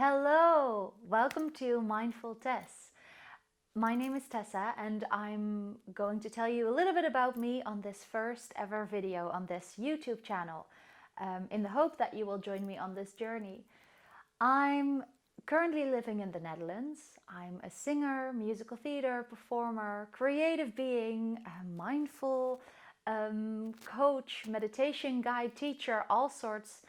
Hello, welcome to Mindfultess. My name is Tessa and I'm going to tell you a little bit about me on this first ever video on this YouTube channel, in the hope that you will join me on this journey. I'm currently living in the Netherlands. I'm a singer, musical theater performer, creative being, a mindful coach, meditation guide, teacher, all sorts,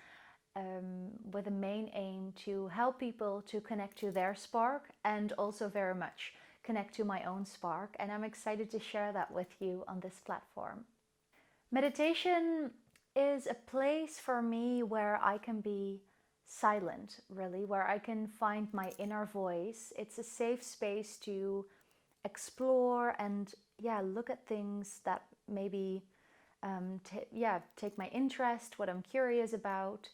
with a main aim to help people to connect to their spark and also very much connect to my own spark. And I'm excited to share that with you on this platform. Meditation is a place for me where I can be silent, really, where I can find my inner voice. It's a safe space to explore and look at things that maybe take my interest, what I'm curious about.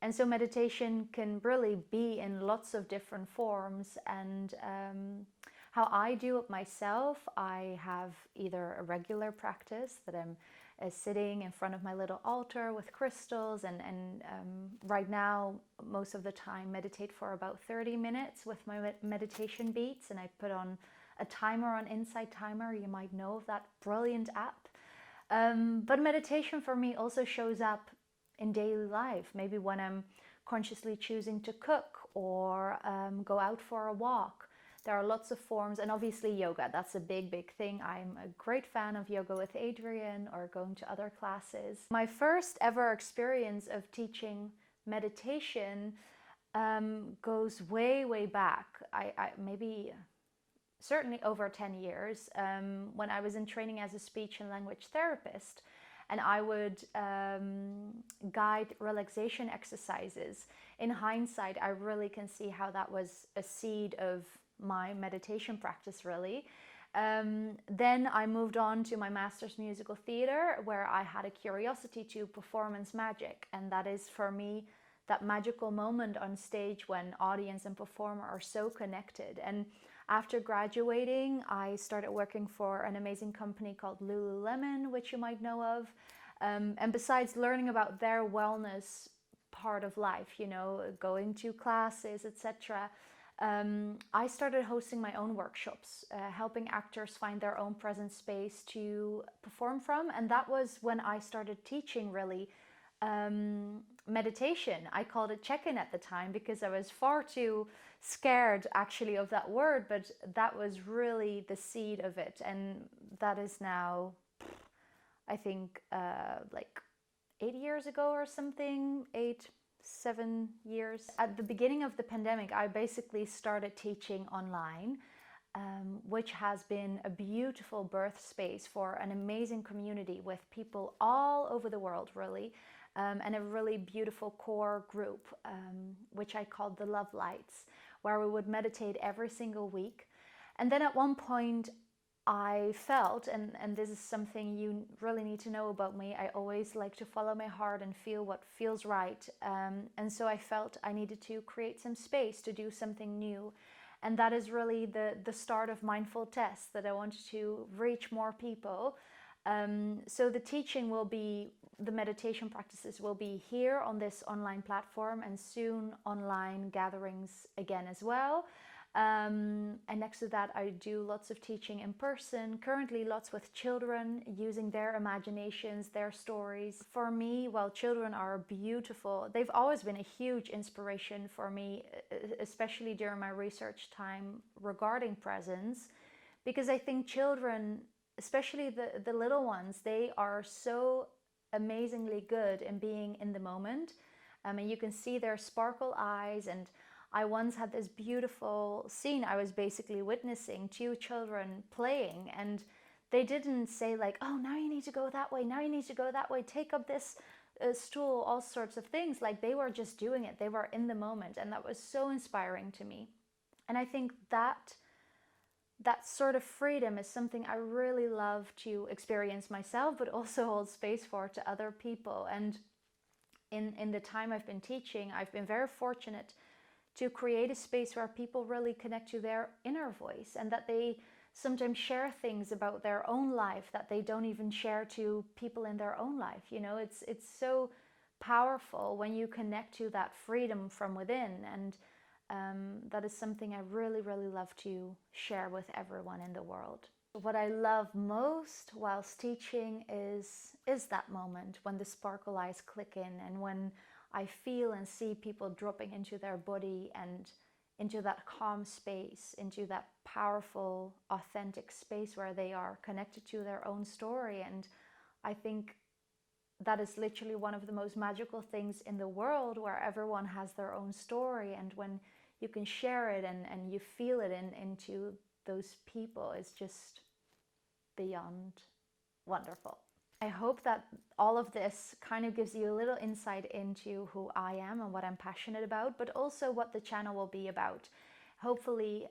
And so meditation can really be in lots of different forms. And how I do it myself, I have either a regular practice that I'm sitting in front of my little altar with crystals and right now, most of the time, meditate for about 30 minutes with my meditation beats. And I put on a timer on Insight Timer. You might know of that brilliant app. But meditation for me also shows up in daily life, maybe when I'm consciously choosing to cook or go out for a walk. There are lots of forms, and obviously yoga, that's a big thing. I'm a great fan of yoga with Adriene or going to other classes. My first ever experience of teaching meditation goes way back. I maybe certainly over 10 years, when I was in training as a speech and language therapist. And I would guide relaxation exercises. In hindsight, I really can see how that was a seed of my meditation practice, really. Then I moved on to my master's musical theater, where I had a curiosity to performance magic. And that is, for me, that magical moment on stage when audience and performer are so connected. And after graduating, I started working for an amazing company called Lululemon, which you might know of. And besides learning about their wellness part of life, going to classes, etc., I started hosting my own workshops, helping actors find their own present space to perform from. And that was when I started teaching, really, meditation. I called it check-in at the time because I was far too scared actually of that word, but that was really the seed of it. And that is now, I think, like 8 years ago or something, 7 years. At the beginning of the pandemic, I basically started teaching online, which has been a beautiful birth space for an amazing community with people all over the world, really. And a really beautiful core group, which I called the Love Lights, where we would meditate every single week. And then at one point I felt, and this is something you really need to know about me, I always like to follow my heart and feel what feels right. And so I felt I needed to create some space to do something new. And that is really the start of Mindfultess, that I wanted to reach more people. So the teaching will be, the meditation practices will be here on this online platform, and soon online gatherings again as well. And next to that, I do lots of teaching in person, currently lots with children, using their imaginations, their stories. For me, well, children are beautiful. They've always been a huge inspiration for me, especially during my research time regarding presence, because I think children, especially the little ones, they are so amazingly good in being in the moment. And you can see their sparkle eyes. And I once had this beautiful scene. I was basically witnessing two children playing, and they didn't say like, oh, now you need to go that way, now you need to go that way, take up this stool, all sorts of things. Like, they were just doing it. They were in the moment. And that was so inspiring to me. And I think that sort of freedom is something I really love to experience myself, but also hold space for to other people. And in the time I've been teaching, I've been very fortunate to create a space where people really connect to their inner voice, and that they sometimes share things about their own life that they don't even share to people in their own life. It's so powerful when you connect to that freedom from within. And that is something I really, really love to share with everyone in the world. What I love most whilst teaching is that moment when the sparkle eyes click in, and when I feel and see people dropping into their body and into that calm space, into that powerful, authentic space where they are connected to their own story. And I think that is literally one of the most magical things in the world, where everyone has their own story, and when you can share it and you feel it into those people, it's just beyond wonderful. I hope that all of this kind of gives you a little insight into who I am and what I'm passionate about, but also what the channel will be about. Hopefully,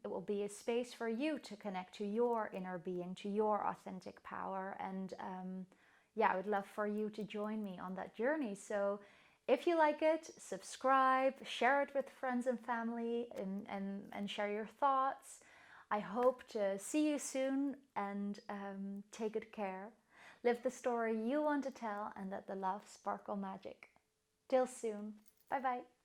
it will be a space for you to connect to your inner being, to your authentic power. And yeah, I would love for you to join me on that journey. So if you like it, subscribe, share it with friends and family, and share your thoughts. I hope to see you soon, and take good care. Live the story you want to tell, and let the love sparkle magic. Till soon. Bye bye.